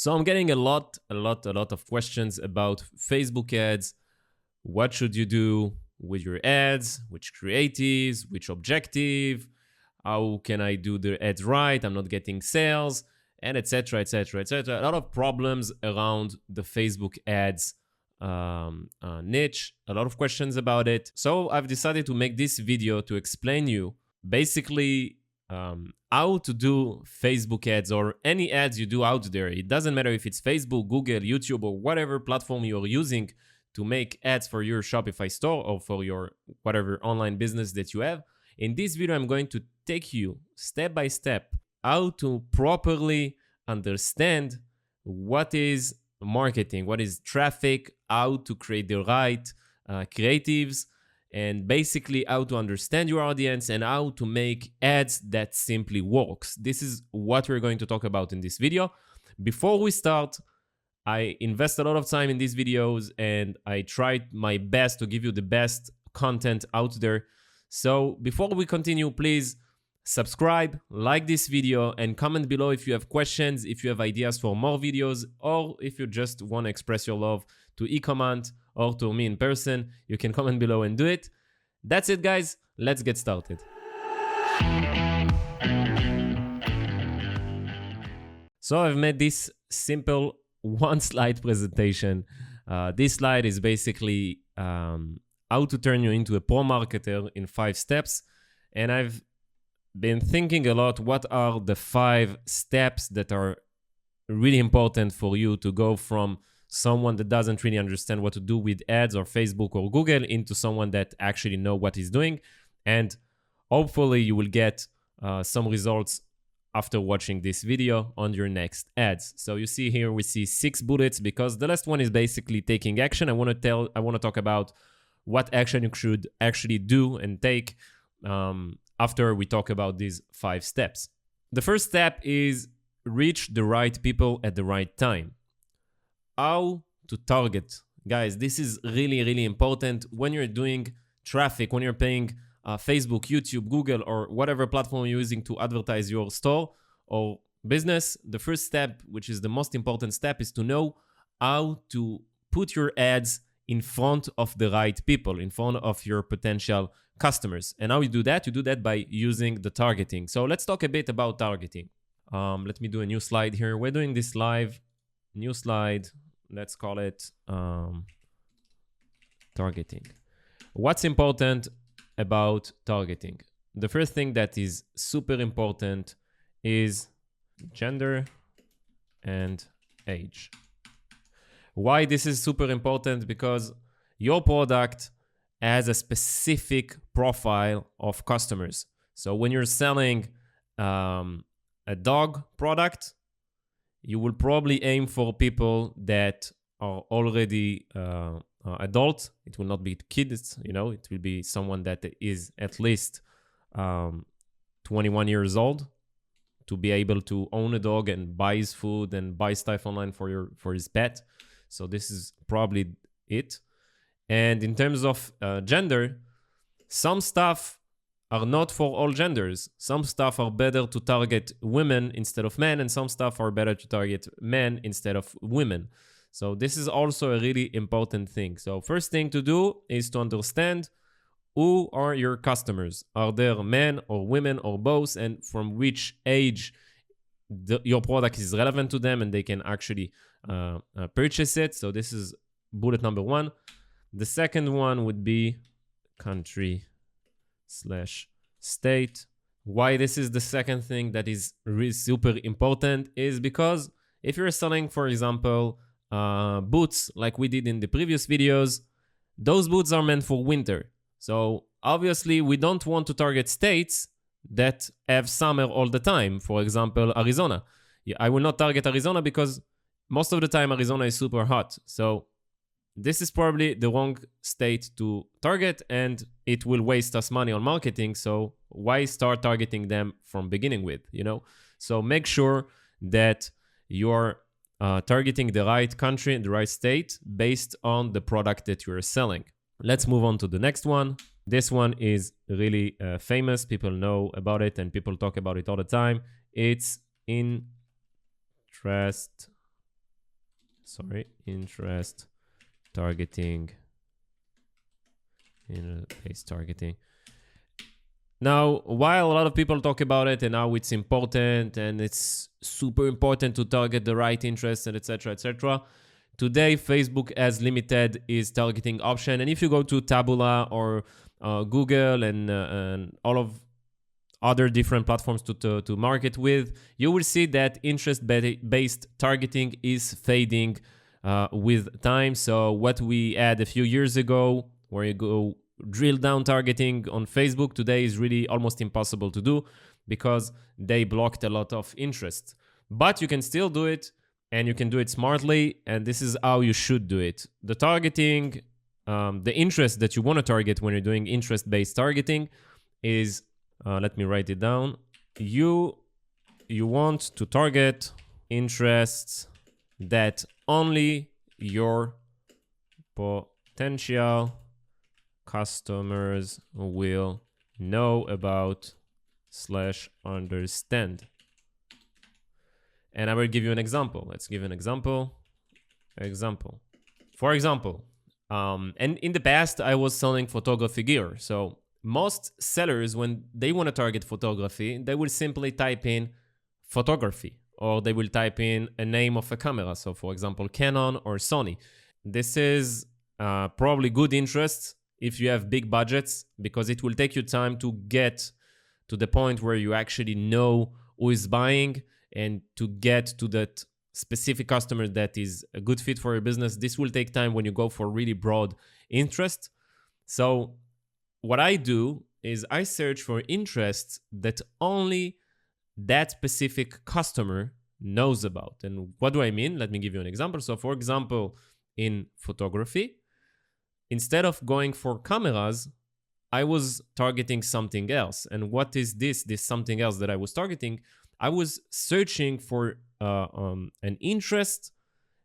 So I'm getting a lot of questions about Facebook ads. What should you do with your ads? Which creatives? Which objective? How can I do the ads right? I'm not getting sales, and etc., etc., etc. A lot of problems around the Facebook ads niche. A lot of questions about it. So I've decided to make this video to explain you basically how to do Facebook ads or any ads you do out there. It doesn't matter if it's Facebook, Google, YouTube, or whatever platform you're using to make ads for your Shopify store or for your whatever online business that you have. In this video, I'm going to take you step by step how to properly understand what is marketing, what is traffic, how to create the right creatives, and basically how to understand your audience and how to make ads that simply works. This is what we're going to talk about in this video. Before we start, I invest a lot of time in these videos and I tried my best to give you the best content out there. So before we continue, please subscribe, like this video, and comment below if you have questions, if you have ideas for more videos, or if you just want to express your love to Ecomhunt or to me in person. You can comment below and do it. That's it, guys. Let's get started. So I've made this simple one slide presentation. This slide is basically how to turn you into a pro marketer in 5 steps. And I've been thinking a lot, what are the 5 steps that are really important for you to go from someone that doesn't really understand what to do with ads or Facebook or Google into someone that actually know what he's doing. And hopefully you will get some results after watching this video on your next ads. So you see here, we see 6 bullets because the last one is basically taking action. I want to talk about what action you should actually do and take after we talk about these 5 steps. The first step is reach the right people at the right time. How to target. Guys, this is really, really important when you're doing traffic, when you're paying Facebook, YouTube, Google, or whatever platform you're using to advertise your store or business. The first step, which is the most important step, is to know how to put your ads in front of the right people, in front of your potential customers. And how you do that? You do that by using the targeting. So let's talk a bit about targeting. Let me do a new slide here. We're doing this live. New slide. Let's call it targeting. What's important about targeting? The first thing that is super important is gender and age. Why this is super important? Because your product has a specific profile of customers. So when you're selling a dog product, you will probably aim for people that are already adult. It will not be kids, it will be someone that is at least 21 years old to be able to own a dog and buy his food and buy stuff online for his pet. So this is probably it. And in terms of gender, some stuff are not for all genders. Some stuff are better to target women instead of men, and some stuff are better to target men instead of women. So this is also a really important thing. So first thing to do is to understand who are your customers. Are there men or women or both, and from which age your product is relevant to them and they can actually purchase it. So this is bullet number 1. The second one would be country/state. Why this is the second thing that is really super important is because if you're selling, for example, boots like we did in the previous videos, those boots are meant for winter. So obviously we don't want to target states that have summer all the time. For example, Arizona. I will not target Arizona because most of the time Arizona is super hot. So this is probably the wrong state to target and it will waste us money on marketing. So why start targeting them from beginning with, So make sure that you're targeting the right country and the right state based on the product that you're selling. Let's move on to the next one. This one is really famous. People know about it and people talk about it all the time. It's interest interest targeting, interest targeting. Now, while a lot of people talk about it and how it's important and it's super important to target the right interests and etc., today Facebook has limited its targeting option. And if you go to Taboola or Google and all of other different platforms to market with, you will see that interest-based targeting is fading with time. So what we had a few years ago, where you go drill down targeting on Facebook, today is really almost impossible to do because they blocked a lot of interest. But you can still do it, and you can do it smartly, and this is how you should do it. The targeting, the interest that you want to target when you're doing interest-based targeting is, let me write it down. You want to target interests that only your potential customers will know about / understand. And I will give you an example. Let's give an example. For example, and in the past, I was selling photography gear. So most sellers, when they want to target photography, they will simply type in photography, or they will type in a name of a camera. So for example, Canon or Sony. This is probably good interest if you have big budgets, because it will take you time to get to the point where you actually know who is buying and to get to that specific customer that is a good fit for your business. This will take time when you go for really broad interest. So what I do is I search for interests that only that specific customer knows about. And what do I mean? Let me give you an example. So for example, in photography, instead of going for cameras, I was targeting something else. And what is this something else that I was targeting? I was searching for an interest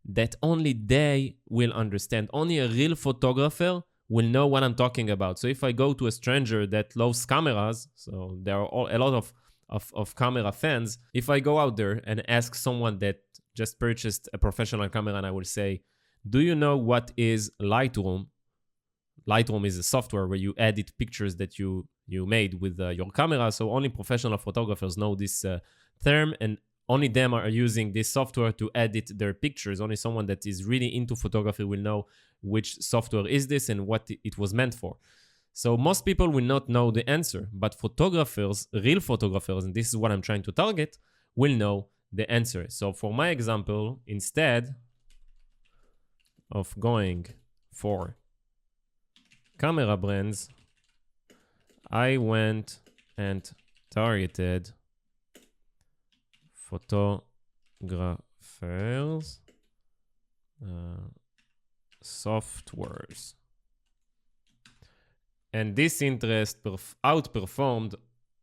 that only they will understand. Only a real photographer will know what I'm talking about. So if I go to a stranger that loves cameras, so there are a lot of camera fans, if I go out there and ask someone that just purchased a professional camera, and I will say, do you know what is Lightroom? Lightroom is a software where you edit pictures that you made with your camera. So only professional photographers know this term, and only them are using this software to edit their pictures. Only someone that is really into photography will know which software is this and what it was meant for. So most people will not know the answer, but photographers, real photographers, and this is what I'm trying to target, will know the answer. So for my example, instead of going for camera brands, I went and targeted photographers, softwares. And this interest outperformed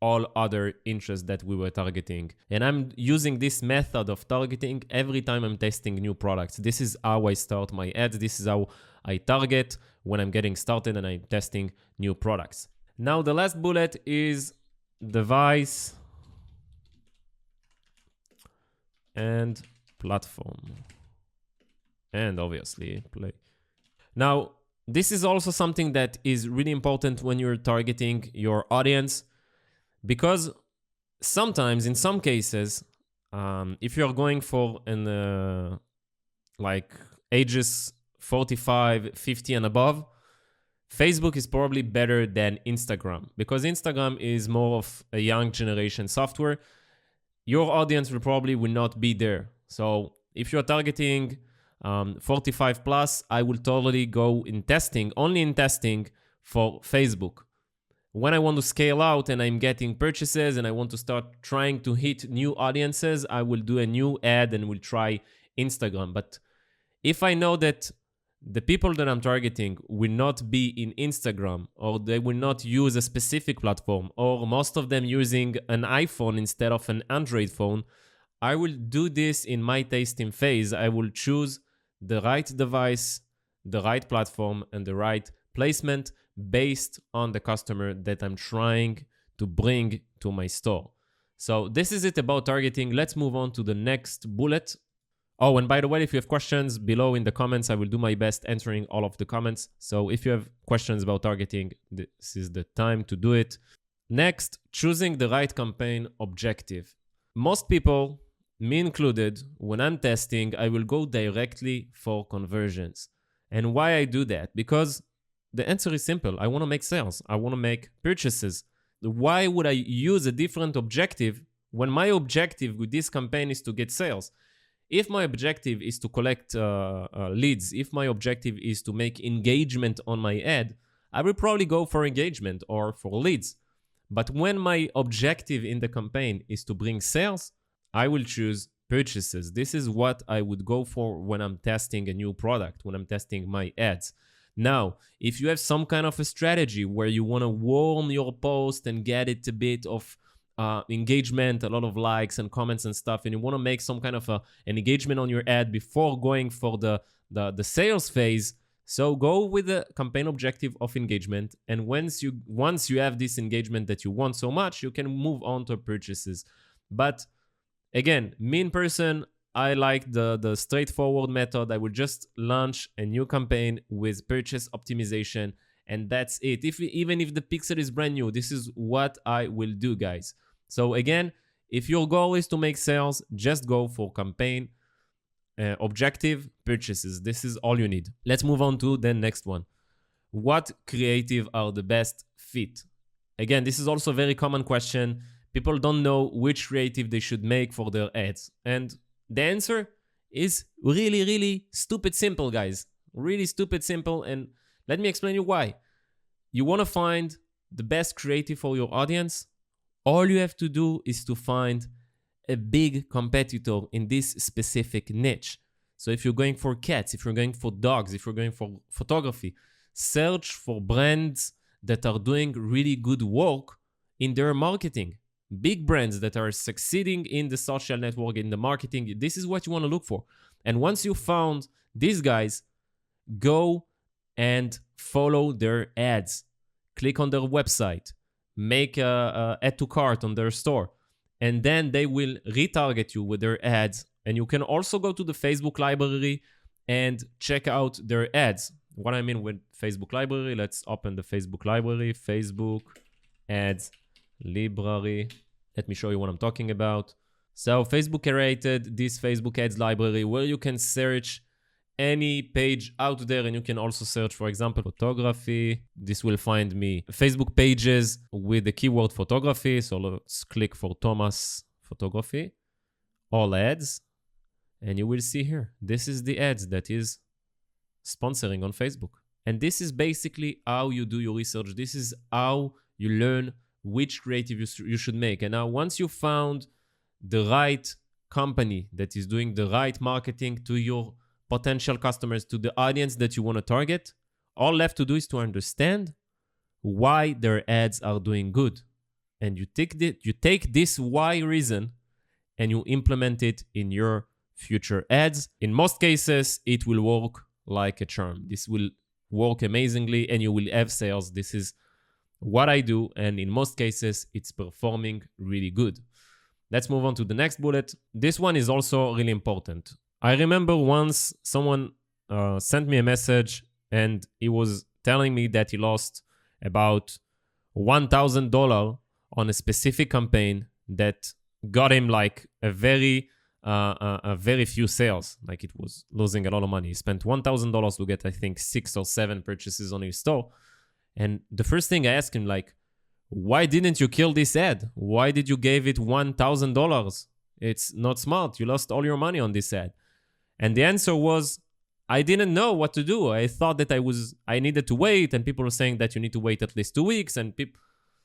all other interests that we were targeting. And I'm using this method of targeting every time I'm testing new products. This is how I start my ads. This is how I target when I'm getting started and I'm testing new products. Now, the last bullet is device and platform. And obviously play. Now, this is also something that is really important when you're targeting your audience, because sometimes, in some cases, if you're going for an like ages 45, 50 and above, Facebook is probably better than Instagram, because Instagram is more of a young generation software. Your audience will not be there. So if you're targeting 45 plus, I will totally go in testing, only in testing for Facebook. When I want to scale out and I'm getting purchases and I want to start trying to hit new audiences, I will do a new ad and will try Instagram. But if I know that the people that I'm targeting will not be in Instagram, or they will not use a specific platform, or most of them using an iPhone instead of an Android phone, I will do this in my tasting phase. I will choose the right device, the right platform, and the right placement based on the customer that I'm trying to bring to my store. So this is it about targeting. Let's move on to the next bullet. Oh, and by the way, if you have questions below in the comments, I will do my best answering all of the comments. So if you have questions about targeting, this is the time to do it. Next, choosing the right campaign objective. Most people, me included, when I'm testing, I will go directly for conversions. And why I do that? Because the answer is simple. I want to make sales. I want to make purchases. Why would I use a different objective when my objective with this campaign is to get sales? If my objective is to collect leads, if my objective is to make engagement on my ad, I will probably go for engagement or for leads. But when my objective in the campaign is to bring sales, I will choose purchases. This is what I would go for when I'm testing a new product, when I'm testing my ads. Now, if you have some kind of a strategy where you want to warm your post and get it a bit of engagement, a lot of likes and comments and stuff, and you want to make some kind of an engagement on your ad before going for the sales phase, so go with the campaign objective of engagement. And once you have this engagement that you want so much, you can move on to purchases. But again, me in person, I like the straightforward method. I would just launch a new campaign with purchase optimization, and that's it. Even if the pixel is brand new, this is what I will do, guys. So again, if your goal is to make sales, just go for campaign objective purchases. This is all you need. Let's move on to the next one. What creative are the best fit? Again, this is also a very common question. People don't know which creative they should make for their ads. And the answer is really, really stupid simple, guys. Really stupid simple. And let me explain you why. You want to find the best creative for your audience? All you have to do is to find a big competitor in this specific niche. So if you're going for cats, if you're going for dogs, if you're going for photography, search for brands that are doing really good work in their marketing. Big brands that are succeeding in the social network, in the marketing. This is what you want to look for. And once you found these guys, go and follow their ads. Click on their website. Make a add to cart on their store. And then they will retarget you with their ads. And you can also go to the Facebook library and check out their ads. What I mean with Facebook library, let's open the Facebook library. Facebook ads library. Let me show you what I'm talking about. So Facebook created this Facebook ads library where you can search any page out there, and you can also search, for example, photography. This will find me Facebook pages with the keyword photography. So let's click for Thomas photography, all ads, and you will see here, this is the ads that is sponsoring on Facebook. And this is basically how you do your research. This is how you learn which creative you should make. And now once you found the right company that is doing the right marketing to your potential customers, to the audience that you want to target, all left to do is to understand why their ads are doing good. And you take this why reason and you implement it in your future ads. In most cases, it will work like a charm. This will work amazingly and you will have sales. This is what I do, and in most cases, it's performing really good. Let's move on to the next bullet. This one is also really important. I remember once someone sent me a message and he was telling me that he lost about $1,000 on a specific campaign that got him like a very few sales. Like it was losing a lot of money. He spent $1,000 to get, I think, 6 or 7 purchases on his store. And the first thing I asked him, like, why didn't you kill this ad? Why did you give it $1,000? It's not smart. You lost all your money on this ad. And the answer was, I didn't know what to do. I thought that I needed to wait, and people were saying that you need to wait at least 2 weeks. And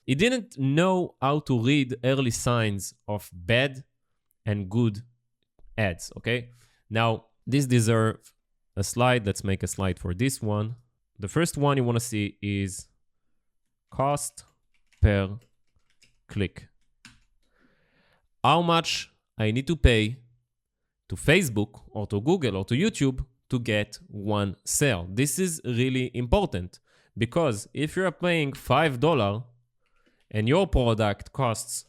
he didn't know how to read early signs of bad and good ads, okay? Now, this deserves a slide. Let's make a slide for this one. The first one you want to see is cost per click. How much I need to pay to Facebook or to Google or to YouTube to get one sale. This is really important because if you're paying $5 and your product costs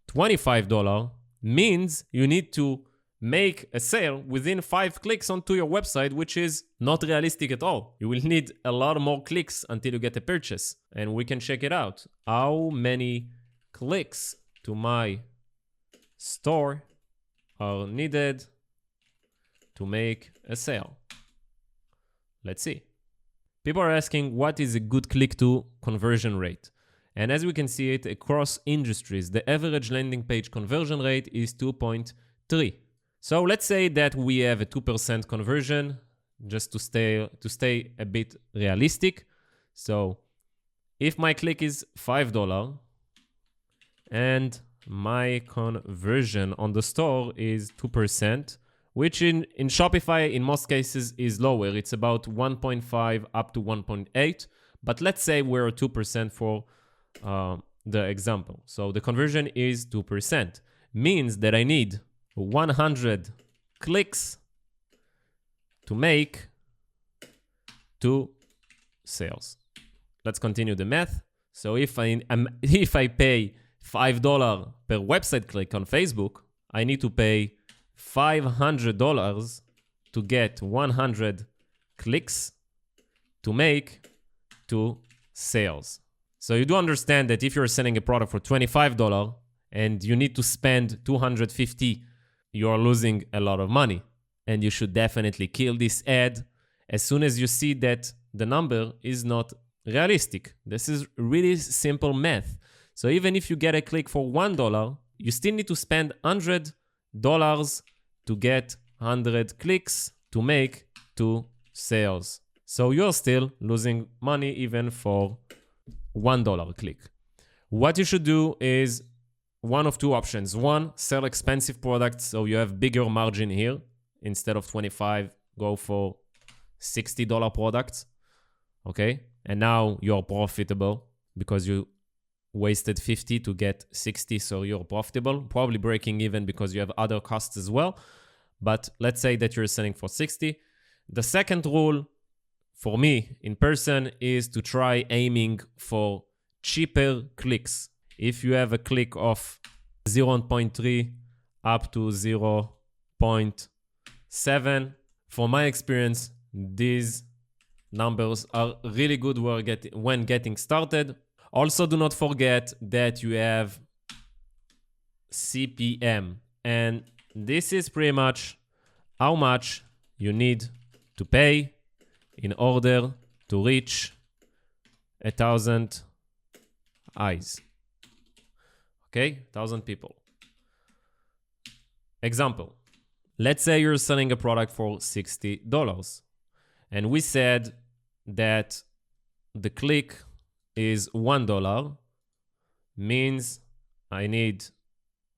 $25, means you need to make a sale within 5 clicks onto your website, which is not realistic at all. You will need a lot more clicks until you get a purchase. And we can check it out. How many clicks to my store are needed to make a sale? Let's see. People are asking what is a good click to conversion rate. And as we can see it across industries, the average landing page conversion rate is 2.3. So let's say that we have a 2% conversion, just to stay a bit realistic. So if my click is $5 and my conversion on the store is 2%, which in Shopify in most cases is lower. It's about 1.5 up to 1.8. But let's say we're 2% for the example. So the conversion is 2%. Means that I need 100 clicks to make 2 sales. Let's continue the math. So if I pay $5 per website click on Facebook, I need to pay $500 to get 100 clicks to make 2 sales. So you do understand that if you're selling a product for $25 and you need to spend $250, you're losing a lot of money. And you should definitely kill this ad as soon as you see that the number is not realistic. This is really simple math. So even if you get a click for $1, you still need to spend $100 to get 100 clicks to make 2 sales. So you're still losing money even for $1 click. What you should do is one of 2 options. One, sell expensive products so you have bigger margin here. Instead of 25, go for $60 products. Okay? And now you're profitable because you wasted 50 to get 60, so you're profitable. Probably breaking even because you have other costs as well. But let's say that you're selling for 60. The second rule for me in person is to try aiming for cheaper clicks. If you have a click of 0.3 up to 0.7, from my experience, these numbers are really good when getting started. Also, do not forget that you have CPM, and this is pretty much how much you need to pay in order to reach 1,000 eyes. Okay, 1,000 people. Example, let's say you're selling a product for $60, and we said that the click is $1, means I need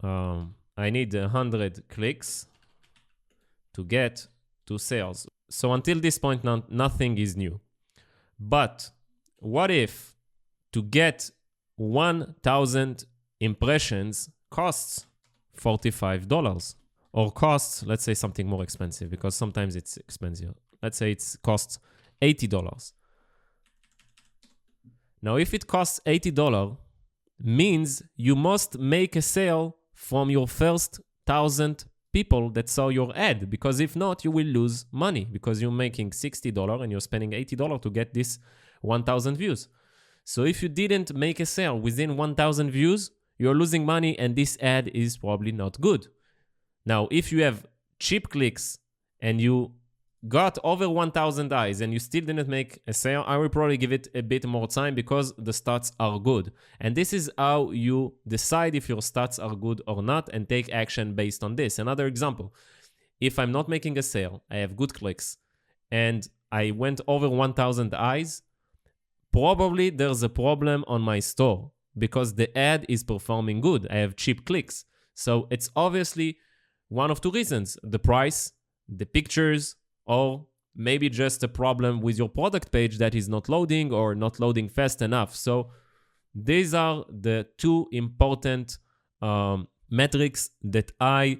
100 clicks to get 2 sales. So until this point, nothing is new. But what if to get 1,000 impressions costs $45? Or costs, let's say something more expensive, because sometimes it's expensive. Let's say it costs $80. Now, if it costs $80, means you must make a sale from your first 1,000 people that saw your ad, because if not, you will lose money because you're making $60 and you're spending $80 to get this 1,000 views. So if you didn't make a sale within 1,000 views, you're losing money and this ad is probably not good. Now, if you have cheap clicks and you got over 1,000 eyes and you still didn't make a sale, I will probably give it a bit more time because the stats are good. And this is how you decide if your stats are good or not and take action based on this. Another example, if I'm not making a sale, I have good clicks, and I went over 1,000 eyes, probably there's a problem on my store because the ad is performing good. I have cheap clicks. So it's obviously one of 2 reasons: the price, the pictures, or maybe just a problem with your product page that is not loading or not loading fast enough. So these are the 2 important metrics that I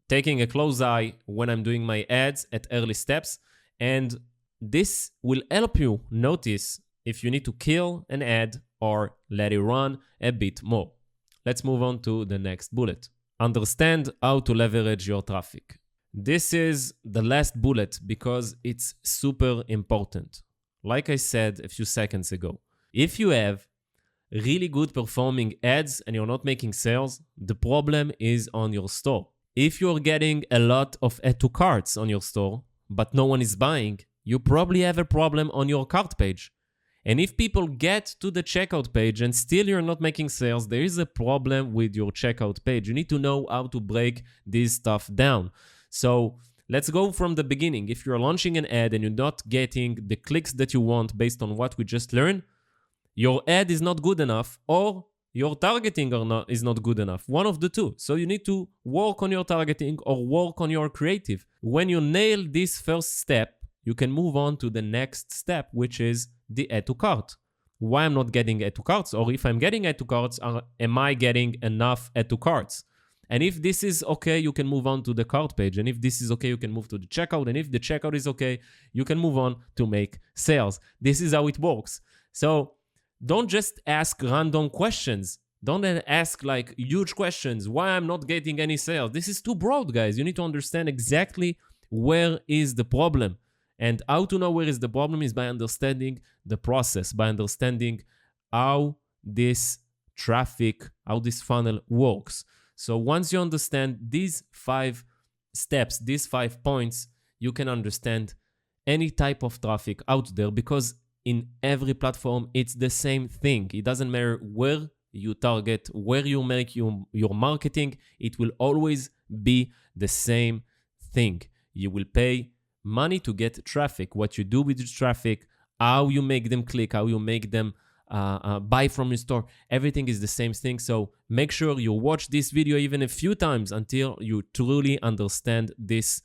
taking a close eye when I'm doing my ads at early steps. And this will help you notice if you need to kill an ad or let it run a bit more. Let's move on to the next bullet. understand how to leverage your traffic. This is the last bullet because it's super important. Like I said a few seconds ago, if you have really good performing ads and you're not making sales, the problem is on your store. If you're getting a lot of add to carts on your store, but no one is buying, you probably have a problem on your cart page. And if people get to the checkout page and still you're not making sales, there is a problem with your checkout page. You need to know how to break this stuff down. So let's go from the beginning. If you're launching an ad and you're not getting the clicks that you want based on what we just learned, your ad is not good enough or your targeting is not good enough. One of the two. So you need to work on your targeting or work on your creative. When you nail this first step, you can move on to the next step, which is the add to cart. Why I'm not getting add to carts, or if I'm getting add to carts, am I getting enough add to carts? And if this is okay, you can move on to the cart page. And if this is okay, you can move to the checkout. And if the checkout is okay, you can move on to make sales. This is how it works. So don't just ask random questions. Don't ask like huge questions. Why I'm not getting any sales? This is too broad, guys. You need to understand exactly where is the problem. And how to know where is the problem is by understanding the process, by understanding how this traffic, how this funnel works. So once you understand these 5 steps, these 5 points, you can understand any type of traffic out there, because in every platform, it's the same thing. It doesn't matter where you target, where you make your marketing, it will always be the same thing. You will pay money to get traffic. What you do with the traffic, how you make them click, how you make them buy from your store, everything is the same thing. So make sure you watch this video even a few times until you truly understand these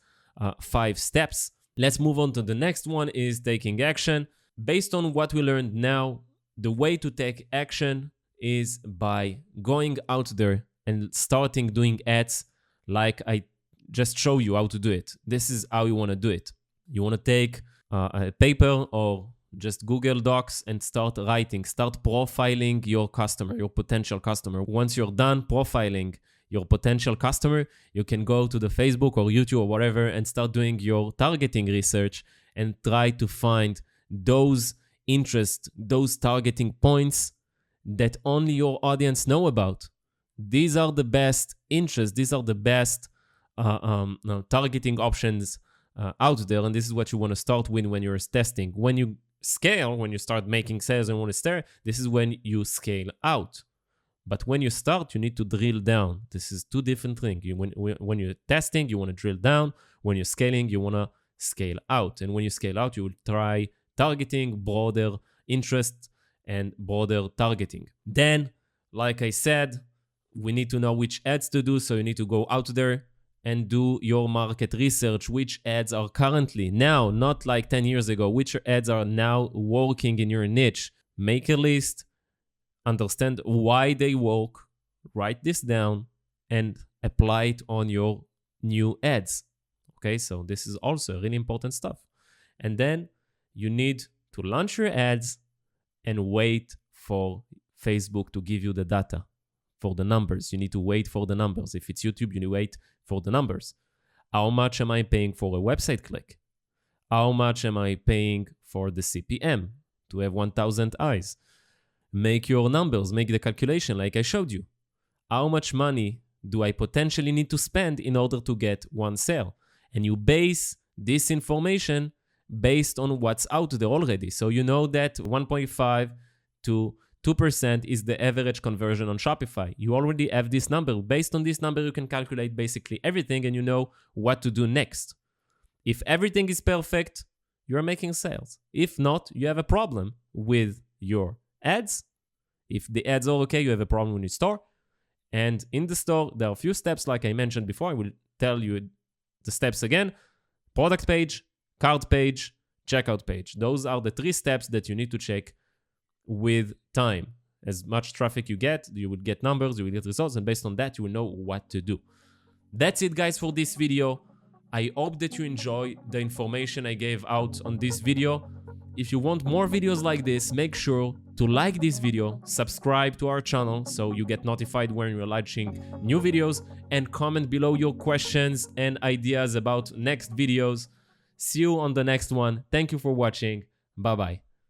5 steps. Let's move on to the next one, is taking action. Based on what we learned now, the way to take action is by going out there and starting doing ads like I just show you how to do it. This is how you want to do it. You want to take a paper or just Google Docs and start writing, start profiling your customer, your potential customer. Once you're done profiling your potential customer, you can go to the Facebook or YouTube or whatever and start doing your targeting research and try to find those interests, those targeting points that only your audience know about. These are the best interests. These are the best targeting options out there, and this is what you want to start with when you're testing. When you scale, when you start making sales and want to start, this is when you scale out. But when you start, you need to drill down. This is 2 different things. When you're testing, you want to drill down. When you're scaling, you want to scale out. And when you scale out, you will try targeting broader interest and broader targeting. Then, like I said, we need to know which ads to do. So you need to go out there and do your market research. Which ads are currently now, not like 10 years ago, which ads are now working in your niche. Make a list, understand why they work, write this down, and apply it on your new ads. Okay, so this is also really important stuff. And then you need to launch your ads and wait for Facebook to give you the data. For the numbers, you need to wait for the numbers. If it's YouTube, you need to wait for the numbers. How much am I paying for a website click? How much am I paying for the CPM to have 1,000 eyes? Make your numbers, make the calculation like I showed you. How much money do I potentially need to spend in order to get 1 sale? And you base this information based on what's out there already. So you know that 1.5 to 2% is the average conversion on Shopify. You already have this number. Based on this number, you can calculate basically everything and you know what to do next. If everything is perfect, you're making sales. If not, you have a problem with your ads. If the ads are okay, you have a problem with your store. And in the store, there are a few steps like I mentioned before. I will tell you the steps again. Product page, cart page, checkout page. Those are the 3 steps that you need to check with time. As much traffic you get, you will get numbers, you will get results, and based on that, you will know what to do. That's it, guys, for this video. I hope that you enjoy the information I gave out on this video. If you want more videos like this, make sure to like this video, subscribe to our channel so you get notified when we're launching new videos, and comment below your questions and ideas about next videos. See you on the next one. Thank you for watching. Bye bye.